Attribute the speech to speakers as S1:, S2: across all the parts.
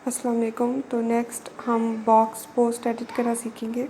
S1: अस्सलाम वालेकुम। तो नेक्स्ट हम बॉक्स पोस्ट एडिट करना सीखेंगे।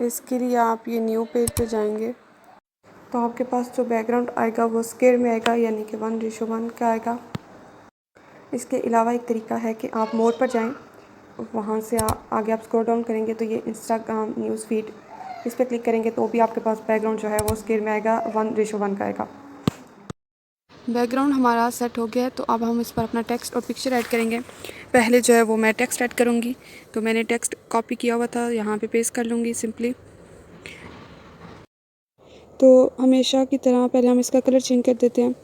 S1: इसके लिए आप ये न्यू पेज पे जाएंगे तो आपके पास जो बैकग्राउंड आएगा वो स्क्वायर में आएगा, यानी कि 1:1 का आएगा। इसके अलावा एक तरीका है कि आप मोड पर जाएं, वहाँ से आगे आप स्क्रॉल डाउन करेंगे तो ये इंस्टाग्राम न्यूज़ फीड, इस पर क्लिक करेंगे तो भी आपके पास बैकग्राउंड जो है वो स्क्वायर में आएगा, 1:1 का आएगा। बैकग्राउंड हमारा सेट हो गया है, तो अब हम इस पर अपना टेक्स्ट और पिक्चर ऐड करेंगे। पहले जो है वो मैं टेक्स्ट ऐड करूँगी, तो मैंने टेक्स्ट कॉपी किया हुआ था, यहाँ पे पेस्ट कर लूँगी सिंपली। तो हमेशा की तरह पहले हम इसका कलर चेंज कर देते हैं,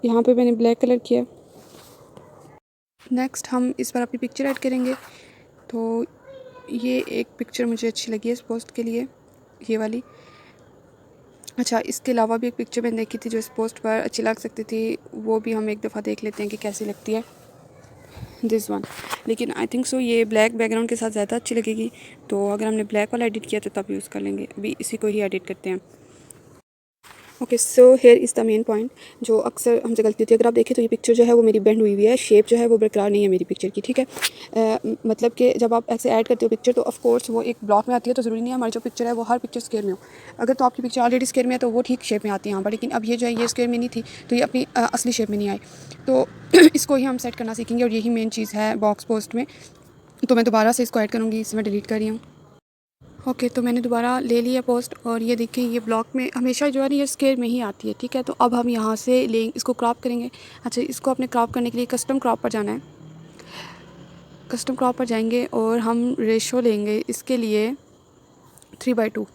S1: यहाँ पे मैंने ब्लैक कलर किया। नेक्स्ट हम इस पर अपनी पिक्चर ऐड करेंगे। तो ये एक पिक्चर मुझे अच्छी लगी है इस पोस्ट के लिए, ये वाली। अच्छा, इसके अलावा भी एक पिक्चर मैंने देखी थी जो इस पोस्ट पर अच्छी लग सकती थी, वो भी हम एक दफ़ा देख लेते हैं कि कैसी लगती है, दिस वन। लेकिन आई थिंक सो ये ब्लैक बैकग्राउंड के साथ ज़्यादा अच्छी लगेगी, तो अगर हमने ब्लैक वाला एडिट किया तो तब यूज़ कर लेंगे। अभी इसी को ही एडिट करते हैं। Okay, so here is the main point जो अक्सर हमसे गलती होती है। अगर आप देखें तो ये पिक्चर जो है वो मेरी बेंड हुई हुई है, शेप जो है वो बरकरार नहीं है मेरी पिक्चर की, ठीक है। मतलब कि जब आप ऐसे ऐड करते हो पिक्चर तो ऑफ कोर्स वो एक ब्लॉक में आती है, तो ज़रूरी नहीं है हमारी जो पिक्चर है वो हर पिक्चर स्क्वायर में हो। अगर तो आपकी पिक्चर ऑलरेडी स्क्वायर में है तो वो ठीक शेप में आती है यहाँ पर, लेकिन अब ये जो है ये स्क्वायर में नहीं थी तो ये अपनी असली शेप में नहीं आई। तो इसको ही हम सेट करना सीखेंगे और यही मेन चीज़ है बॉक्स पोस्ट में। तो मैं दोबारा से इसको ऐड करूँगी, इसे मैं डिलीट कर रही हूँ। ओके, तो मैंने दोबारा ले लिया पोस्ट, और ये देखिए ये ब्लॉक में हमेशा जो है ना ये स्क्वायर में ही आती है, ठीक है। तो अब हम यहाँ से लेंगे, इसको क्रॉप करेंगे। अच्छा, इसको अपने क्रॉप करने के लिए कस्टम क्रॉप पर जाना है। कस्टम क्रॉप पर जाएंगे और हम रेशो लेंगे इसके लिए 3/2,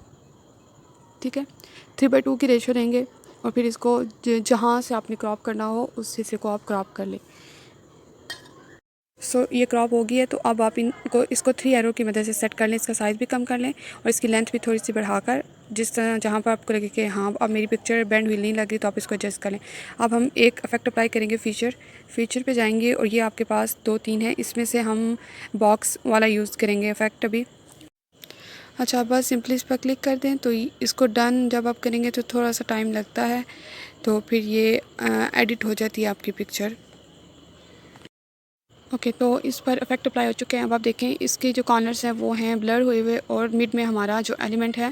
S1: ठीक है। 3/2 की रेशो लेंगे और फिर इसको जहाँ से आपने क्रॉप करना हो उस हिस्से को आप क्रॉप कर लें। सो ये क्रॉप हो गई है, तो अब आप इसको 3 एरो की मदद से सेट कर लें। इसका साइज़ भी कम कर लें और इसकी लेंथ भी थोड़ी सी बढ़ाकर, जिस तरह जहाँ पर आपको लगे कि हाँ अब मेरी पिक्चर बैंड व्हील नहीं लग रही, तो आप इसको एडजस्ट कर लें। अब हम एक इफेक्ट अप्लाई करेंगे, फीचर पे जाएंगे और ये आपके पास 2-3 है, इसमें से हम बॉक्स वाला यूज़ करेंगे इफेक्ट अभी। अच्छा, बस सिंपली इस पर क्लिक कर दें। तो इसको डन जब आप करेंगे तो थोड़ा सा टाइम लगता है, तो फिर ये एडिट हो जाती है आपकी पिक्चर। ओके, तो इस पर इफेक्ट अप्लाई हो चुके हैं। अब आप देखें इसके जो कॉर्नर्स हैं वो हैं ब्लर हुए हुए, और मिड में हमारा जो एलिमेंट है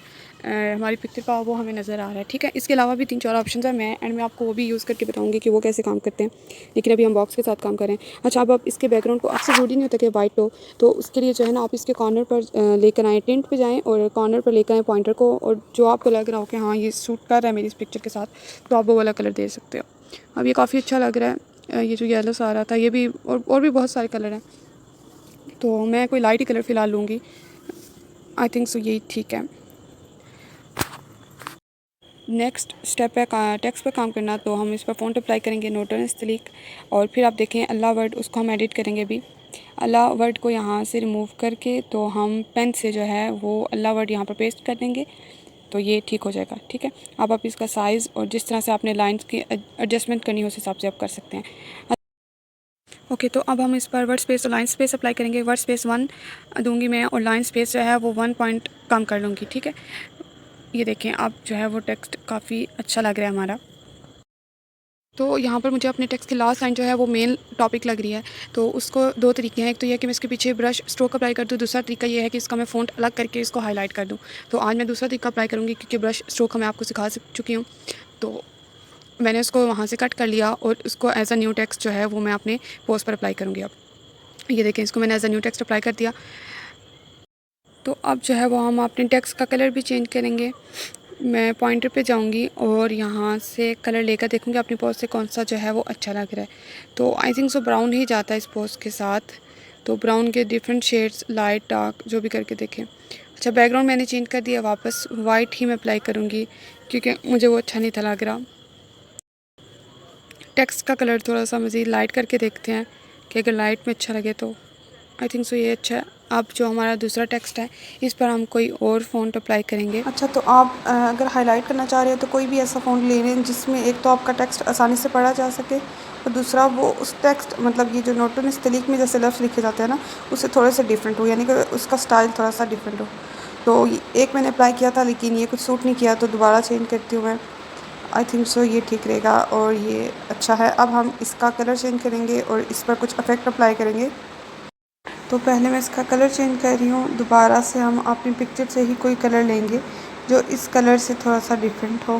S1: हमारी पिक्चर का वो हमें नज़र आ रहा है, ठीक है। इसके अलावा भी 3-4 ऑप्शन हैं, मैं एंड में आपको वो भी यूज़ करके बताऊंगी कि वो कैसे काम करते हैं, लेकिन अभी हम बॉक्स के साथ काम करें। अच्छा, अब आप इसके बैकग्राउंड को आपसे ज़रूरी नहीं होता कि वाइट हो, तो उसके लिए जो है ना आप इसके कॉर्नर पर लेकर आएँ, टिंट पर जाएँ और कॉर्नर पर लेकर आएँ पॉइंटर को, और जो आपको लग रहा हो कि हाँ ये सूट कर रहा है मेरी इस पिक्चर के साथ, तो आप वो वाला कलर दे सकते हो। अब ये काफ़ी अच्छा लग रहा है, ये जो येलो सा आ रहा था, ये भी और भी बहुत सारे कलर हैं, तो मैं कोई लाइट ही कलर फ़िलहाल लूँगी। आई थिंक सो यही ठीक है। नेक्स्ट स्टेप है टेक्स्ट पर काम करना, तो हम इस पर फ़ॉन्ट अप्लाई करेंगे, नोटन तलीक, और फिर आप देखें अल्लाह वर्ड, उसको हम एडिट करेंगे अभी। अल्लाह वर्ड को यहाँ से रिमूव करके तो हम पेन से जो है वो अल्लाह वर्ड यहाँ पर पेस्ट कर देंगे, तो ये ठीक हो जाएगा, ठीक है। अब आप इसका साइज़ और जिस तरह से आपने लाइंस की एडजस्टमेंट करनी हो उस हिसाब से आप कर सकते हैं। ओके, तो अब हम इस पर वर्ड स्पेस और लाइन स्पेस अप्लाई करेंगे। वर्ड स्पेस 1 दूंगी मैं, और लाइन स्पेस जो है वो 1 पॉइंट कम कर लूँगी, ठीक है। ये देखें अब जो है वो टेक्स्ट काफ़ी अच्छा लग रहा है हमारा। तो यहाँ पर मुझे अपने टेक्स्ट की लास्ट लाइन जो है वो मेन टॉपिक लग रही है, तो उसको 2 तरीके हैं। एक तो ये है कि मैं इसके पीछे ब्रश स्ट्रोक अप्लाई कर दूँ, दूसरा तरीका ये है कि इसका मैं फ़ॉन्ट अलग करके इसको हाईलाइट कर दूँ। तो आज मैं दूसरा तरीका अप्लाई करूँगी, क्योंकि ब्रश स्ट्रोक मैं आपको सिखा चुकी हूँ। तो मैंने उसको वहाँ से कट कर लिया और उसको एज अ न्यू टेक्स्ट जो है वो मैं अपने पोस्ट पर अप्लाई करूँगी। अब ये देखें, इसको मैंने as a new text apply कर दिया। तो अब जो है वो हम अपने टेक्स्ट का कलर भी चेंज करेंगे। मैं पॉइंटर पे जाऊंगी और यहाँ से कलर लेकर देखूंगी अपनी पोस्ट से कौन सा जो है वो अच्छा लग रहा है। तो आई थिंक सो ब्राउन ही जाता है इस पोस्ट के साथ, तो ब्राउन के डिफरेंट शेड्स, लाइट डार्क जो भी करके देखें। अच्छा, बैकग्राउंड मैंने चेंज कर दिया, वापस वाइट ही मैं अप्लाई करूँगी क्योंकि मुझे वो अच्छा नहीं था लग रहा। टेक्स्ट का कलर थोड़ा सा मज़ीद लाइट करके देखते हैं कि अगर लाइट में अच्छा लगे तो आई थिंक सो ये अच्छा है। अब जो हमारा दूसरा टेक्स्ट है इस पर हम कोई और फ़ॉन्ट अप्लाई करेंगे। अच्छा, तो आप अगर हाईलाइट करना चाह रहे हो तो कोई भी ऐसा फ़ॉन्ट ले लें जिसमें एक तो आपका टेक्स्ट आसानी से पढ़ा जा सके, और दूसरा वो उस टेक्स्ट मतलब ये जो नोटन तलीक में जैसे लफ्ज़ लिखे जाते हैं ना उससे थोड़े से डिफरेंट हो, यानी कि उसका स्टाइल थोड़ा सा डिफरेंट हो। तो एक मैंने अप्लाई किया था लेकिन ये कुछ सूट नहीं किया, तो दोबारा चेंज करती हूँ मैं। आई थिंक सो ये ठीक रहेगा और ये अच्छा है। अब हम इसका कलर चेंज करेंगे और इस पर कुछ इफेक्ट अप्लाई करेंगे। तो पहले मैं इसका कलर चेंज कर रही हूँ। दोबारा से हम अपनी पिक्चर से ही कोई कलर लेंगे जो इस कलर से थोड़ा सा डिफरेंट हो।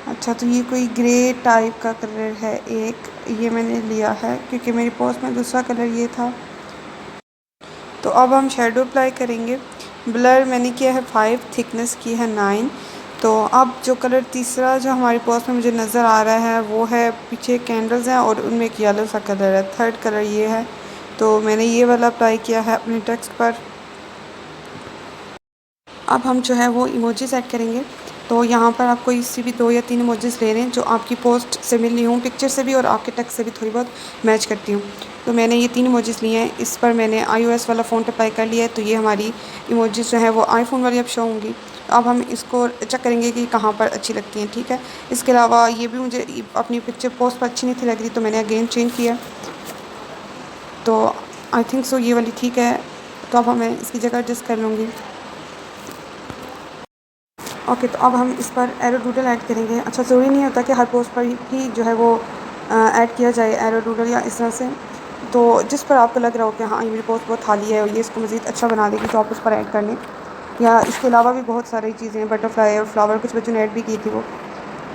S1: अच्छा, तो ये कोई ग्रे टाइप का कलर है एक, ये मैंने लिया है क्योंकि मेरी पोस्ट में दूसरा कलर ये था। तो अब हम शेडो अप्लाई करेंगे। ब्लर मैंने किया है 5, थिकनेस की है 9। तो अब जो कलर तीसरा जो हमारी पोस्ट में मुझे नज़र आ रहा है वो है, पीछे कैंडल्स हैं और उनमें एक येलो सा कलर है, थर्ड कलर ये है। तो मैंने ये वाला अप्लाई किया है अपने टेक्स्ट पर। अब हम जो है वो इमोजीज ऐड करेंगे। तो यहाँ पर आप कोई सी भी 2 या 3 इमोजीज ले रहे हैं जो आपकी पोस्ट से मिल रही हूँ, पिक्चर से भी और आपके टेक्स्ट से भी थोड़ी बहुत मैच करती हूँ। तो मैंने ये 3 इमोजीज लिए हैं। इस पर मैंने iOS वाला फ़ॉन्ट अप्लाई कर लिया है, तो ये हमारी इमोजीज जो है वो आईफोन वाली अब शो होंगी। अब हम इसको चेक करेंगे कि कहाँ पर अच्छी लगती हैं, ठीक है। इसके अलावा ये भी मुझे अपनी पिक्चर पोस्ट पर अच्छी नहीं थी लग रही, तो मैंने अगेन चेंज किया। तो आई थिंक सो ये वाली ठीक है। तो अब मैं इसकी जगह एडजस्ट कर लूँगी। ओके, तो अब हम इस पर एरो डूडल ऐड करेंगे। अच्छा, ज़रूरी नहीं होता कि हर पोस्ट पर ही जो है वो ऐड किया जाए एरो डूडल या इस तरह से। तो जिस पर आपको लग रहा हो कि हाँ ये मेरी पोस्ट बहुत खाली है और ये इसको मज़ीद अच्छा बना देगी, तो आप उस पर ऐड कर लें। या इसके अलावा भी बहुत सारी चीज़ें हैं, बटरफ्लाई और फ्लावर, कुछ बच्चों ने ऐड भी की थी वो।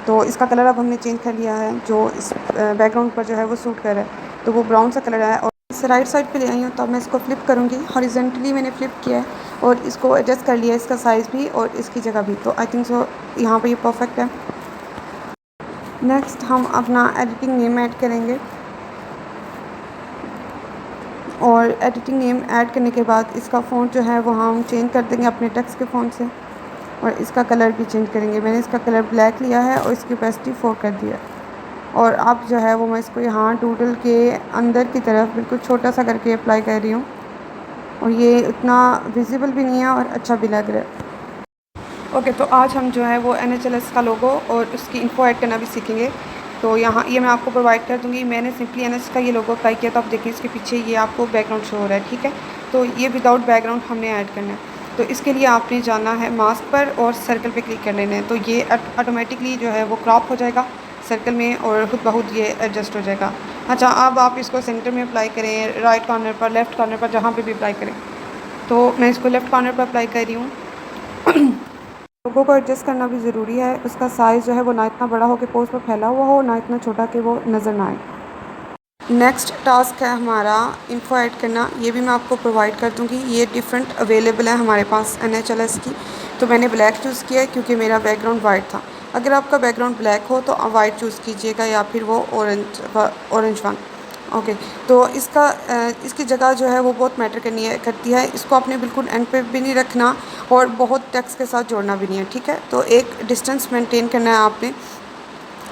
S1: तो इसका कलर अब हमने चेंज कर लिया है, जो इस बैकग्राउंड पर जो है वो सूट कर रहा है। तो वो ब्राउन सा कलर है और इस राइट साइड पे ले आई हूँ। तो अब मैं इसको फ्लिप करूँगी, हॉरिजॉन्टली मैंने फ्लिप किया है और इसको एडजस्ट कर लिया है, इसका साइज़ भी और इसकी जगह भी। तो आई थिंक सो यहाँ पे ये परफेक्ट है। नेक्स्ट हम अपना एडिटिंग नेम ऐड करेंगे और एडिटिंग नेम ऐड करने के बाद इसका फ़ॉन्ट जो है वो हम चेंज कर देंगे अपने टेक्स्ट के फ़ॉन्ट से, और इसका कलर भी चेंज करेंगे। मैंने इसका कलर ब्लैक लिया है और इसकी ओपेसिटी 4 कर दिया है। और अब जो है वो मैं इसको यहाँ डूडल के अंदर की तरफ बिल्कुल छोटा सा करके अप्लाई कर रही हूँ, और ये उतना विजिबल भी नहीं है और अच्छा भी लग रहा है। ओके, तो आज हम जो है वो NHLS का लोगो और उसकी इन्फो ऐड करना भी सीखेंगे। तो यहाँ ये मैं आपको प्रोवाइड कर दूँगी। मैंने सिंपली NH का ये लोगो अप्लाई किया, तो आप देखिए इसके पीछे ये आपको बैकग्राउंड शो हो रहा है, ठीक है। तो ये विदाउट बैकग्राउंड हमने ऐड करना है। तो इसके लिए आपने जाना है मास्क पर और सर्कल पे क्लिक कर लेना है। तो ये ऑटोमेटिकली जो है वो क्रॉप हो जाएगा सर्कल में और खुद ब खुद ये एडजस्ट हो जाएगा। अच्छा, अब आप इसको सेंटर में अप्लाई करें, राइट कॉर्नर पर, लेफ़्ट कॉर्नर पर, जहाँ पर भी अप्लाई करें। तो मैं इसको लेफ़्ट कॉर्नर पर अप्लाई कर रही हूँ। लोगों को एडजस्ट करना भी ज़रूरी है। उसका साइज़ जो है वो ना इतना बड़ा हो कि पोस्ट पर फैला हुआ हो, ना इतना छोटा कि वो नज़र ना आए। नेक्स्ट टास्क है हमारा इन्फो ऐड करना। ये भी मैं आपको प्रोवाइड कर दूँगी। ये डिफरेंट अवेलेबल है हमारे पास NHLS की। तो मैंने ब्लैक चूज़ किया है क्योंकि मेरा बैकग्राउंड वाइट था। अगर आपका बैकग्राउंड ब्लैक हो तो आप वाइट चूज़ कीजिएगा या फिर वो ऑरेंज वन। ओके, तो इसकी जगह जो है वो बहुत मैटर करती है। इसको आपने बिल्कुल एंड पे भी नहीं रखना और बहुत टेक्स्ट के साथ जोड़ना भी नहीं है, ठीक है। तो एक डिस्टेंस मेंटेन करना है आपने,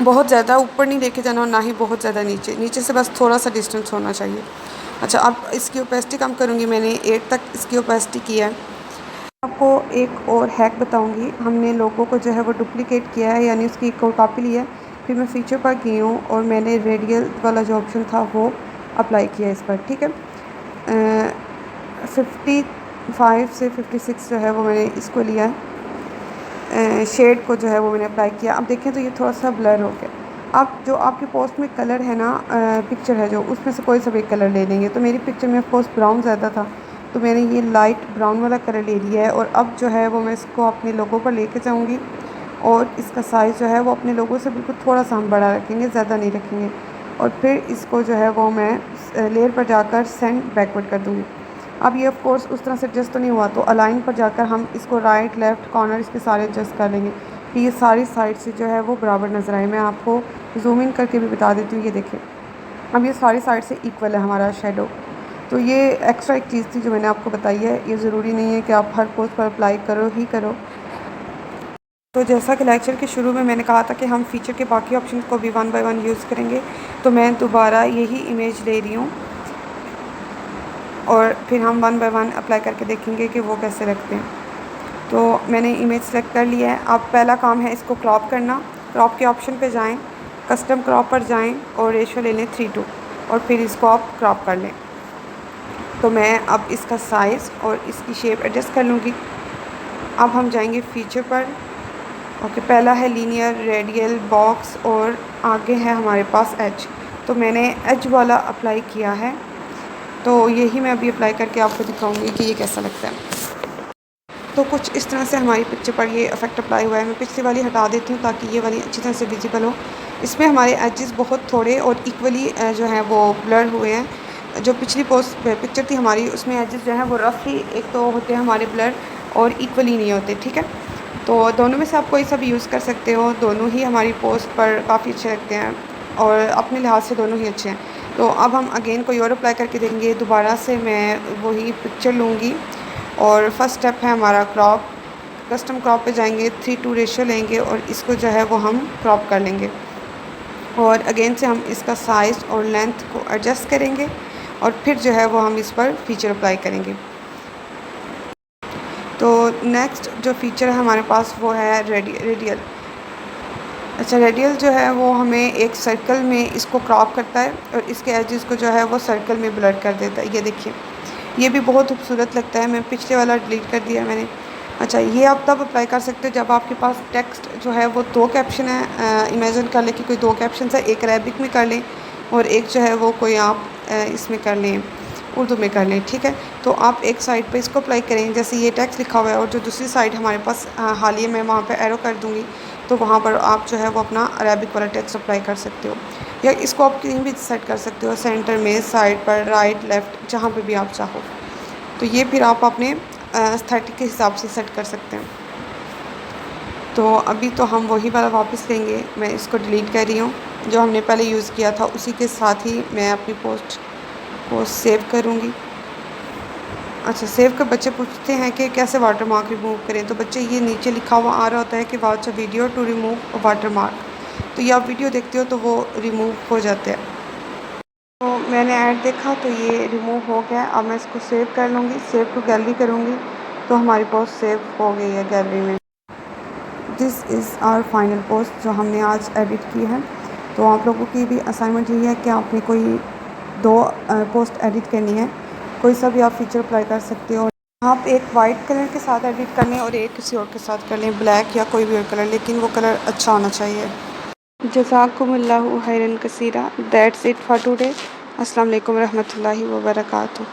S1: बहुत ज़्यादा ऊपर नहीं लेके जाना और ना ही बहुत ज़्यादा नीचे से बस थोड़ा सा डिस्टेंस होना चाहिए। अच्छा, अब इसकी ओपेसिटी कम करूँगी। मैंने 8 तक इसकी ओपेसिटी की है। आपको एक और हैक बताऊंगी। हमने लोगों को जो है वो डुप्लिकेट किया है, यानी उसकी एक और कॉपी ली है। फिर मैं फीचर पर गई हूँ और मैंने रेडियल वाला जो ऑप्शन था वो अप्लाई किया इस पर, ठीक है। 55 से 56 जो है वो मैंने इसको लिया है। शेड को जो है वो मैंने अप्लाई किया। अब देखें तो ये थोड़ा सा ब्लर हो गया। अब जो आपकी पोस्ट में कलर है ना, पिक्चर है जो, उसमें से कोई सा भी कलर ले लेंगे। तो मेरी पिक्चर में ऑफकोर्स ब्राउन ज़्यादा था, तो मैंने ये लाइट ब्राउन वाला कलर ले लिया है। और अब जो है वो मैं इसको अपने लोगों पर लेके जाऊँगी और इसका साइज़ जो है वो अपने लोगों से बिल्कुल थोड़ा सा हम बड़ा रखेंगे, ज़्यादा नहीं रखेंगे। और फिर इसको जो है वो मैं लेयर पर जाकर सेंड बैकवर्ड कर दूँगी। अब ये ऑफ कोर्स उस तरह से एडजस्ट तो नहीं हुआ, तो अलाइन पर जाकर हम इसको राइट लेफ़्ट कॉर्नर इसके सारे एडजस्ट कर लेंगे कि ये सारी साइड से जो है वो बराबर नज़र आए। मैं आपको जूम इन करके भी बता देती हूँ। ये देखिए, अब ये सारी साइड से इक्वल है हमारा शेडो। तो ये एक्स्ट्रा एक चीज़ थी जो मैंने आपको बताई है। ये ज़रूरी नहीं है कि आप हर पोस्ट पर अप्लाई करो ही करो। तो जैसा कि लेक्चर के शुरू में मैंने कहा था कि हम फीचर के बाकी ऑप्शन को भी 1 बाय 1 यूज़ करेंगे, तो मैं दोबारा यही इमेज ले रही हूँ और फिर हम 1 बाय 1 अप्लाई करके देखेंगे कि वो कैसे रखते हैं। तो मैंने इमेज सेलेक्ट कर लिया है। अब पहला काम है इसको क्रॉप करना। क्रॉप के ऑप्शन पे जाएं, कस्टम क्रॉप पर जाएं और रेशो ले लें 3:2 और फिर इसको आप क्रॉप कर लें। तो मैं अब इसका साइज़ और इसकी शेप एडजस्ट कर लूँगी। अब हम जाएंगे फीचर पर। ओके, पहला है लीनियर, रेडियल, बॉक्स और आगे है हमारे पास एज। तो मैंने एज वाला अप्लाई किया है। तो यही मैं अभी अप्लाई करके आपको दिखाऊंगी कि ये कैसा लगता है। तो कुछ इस तरह से हमारी पिक्चर पर ये इफेक्ट अप्लाई हुआ है। मैं पिछली वाली हटा देती हूँ ताकि ये वाली अच्छी तरह से विजिबल हो। इसमें हमारे एजेस बहुत थोड़े और इक्वली जो है वो ब्लर हुए हैं। जो पिछली पोस्ट पिक्चर थी हमारी, उसमें एजेस जो हैं वो रफली एक तो होते हैं हमारे ब्लर और इक्वली नहीं होते, ठीक है। तो दोनों में से आप कोई सा भी यूज़ कर सकते हो। दोनों ही हमारी पोस्ट पर काफ़ी अच्छे लगते हैं और अपने लिहाज से दोनों ही अच्छे हैं। तो अब हम अगेन कोई और अप्लाई करके देखेंगे। दोबारा से मैं वही पिक्चर लूँगी और फर्स्ट स्टेप है हमारा क्रॉप। कस्टम क्रॉप पे जाएंगे, 3:2 रेशियो लेंगे और इसको जो है वो हम क्रॉप कर लेंगे। और अगेन से हम इसका साइज़ और लेंथ को एडजस्ट करेंगे और फिर जो है वो हम इस पर फीचर अप्लाई करेंगे। तो नेक्स्ट जो फीचर है हमारे पास वो है रेडियल। अच्छा, रेडियल जो है वो हमें एक सर्कल में इसको क्रॉप करता है और इसके एजेस को जो है वो सर्कल में ब्लर कर देता है। ये देखिए, ये भी बहुत खूबसूरत लगता है। मैं पिछले वाला डिलीट कर दिया मैंने। अच्छा, ये आप तब अप्लाई कर सकते हो जब आपके पास टेक्स्ट जो है वो 2 कैप्शन है। इमेजिन कर लें कि कोई 2 कैप्शन है, एक अरेबिक में कर लें और एक जो है वो कोई आप इसमें कर लें, उर्दू में कर लें, ठीक है। तो आप एक साइड पे इसको अप्लाई करें, जैसे ये टेक्स्ट लिखा हुआ है और जो दूसरी साइड हमारे पास हालिया में वहाँ पे एरो कर दूँगी, तो वहाँ पर आप जो है वो अपना अरेबिक वाला टेक्स्ट अप्लाई कर सकते हो। या इसको आप कहीं भी सेट कर सकते हो, सेंटर में, साइड पर, राइट, लेफ़्ट, जहाँ पे भी आप चाहो। तो ये फिर आप अपने एस्थेटिक के हिसाब से सेट कर सकते हैं। तो अभी तो हम वही वाला वापस लेंगे। मैं इसको डिलीट कर रही हूँ। जो हमने पहले यूज़ किया था उसी के साथ ही मैं अपनी पोस्ट को सेव करूँगी। अच्छा, सेव कर बच्चे पूछते हैं कि कैसे वाटर मार्क रिमूव करें। तो बच्चे ये नीचे लिखा हुआ आ रहा होता है कि watch a video to remove watermark. तो ये आप वीडियो देखते हो तो वो रिमूव हो जाते हैं। तो मैंने ऐड देखा तो ये रिमूव हो गया। अब मैं इसको सेव कर लूँगी, सेव टू गैलरी करूँगी तो हमारी पोस्ट सेव हो गई है गैलरी में। This is our final post जो हमने आज एडिट की है। तो आप लोगों की भी असाइनमेंट यही है कि आपने कोई 2 पोस्ट एडिट करनी है। कोई सा भी आप फीचर अप्लाई कर सकते हो। आप एक वाइट कलर के साथ एडिट कर लें और एक किसी और के साथ कर लें, ब्लैक या कोई भी और कलर, लेकिन वो कलर अच्छा होना चाहिए। जज़ाकुमुल्लाहु खैरन कसीरा। That's it for today. अस्सलाम वालेकुम रहमतुल्लाहि व बरकातुहू।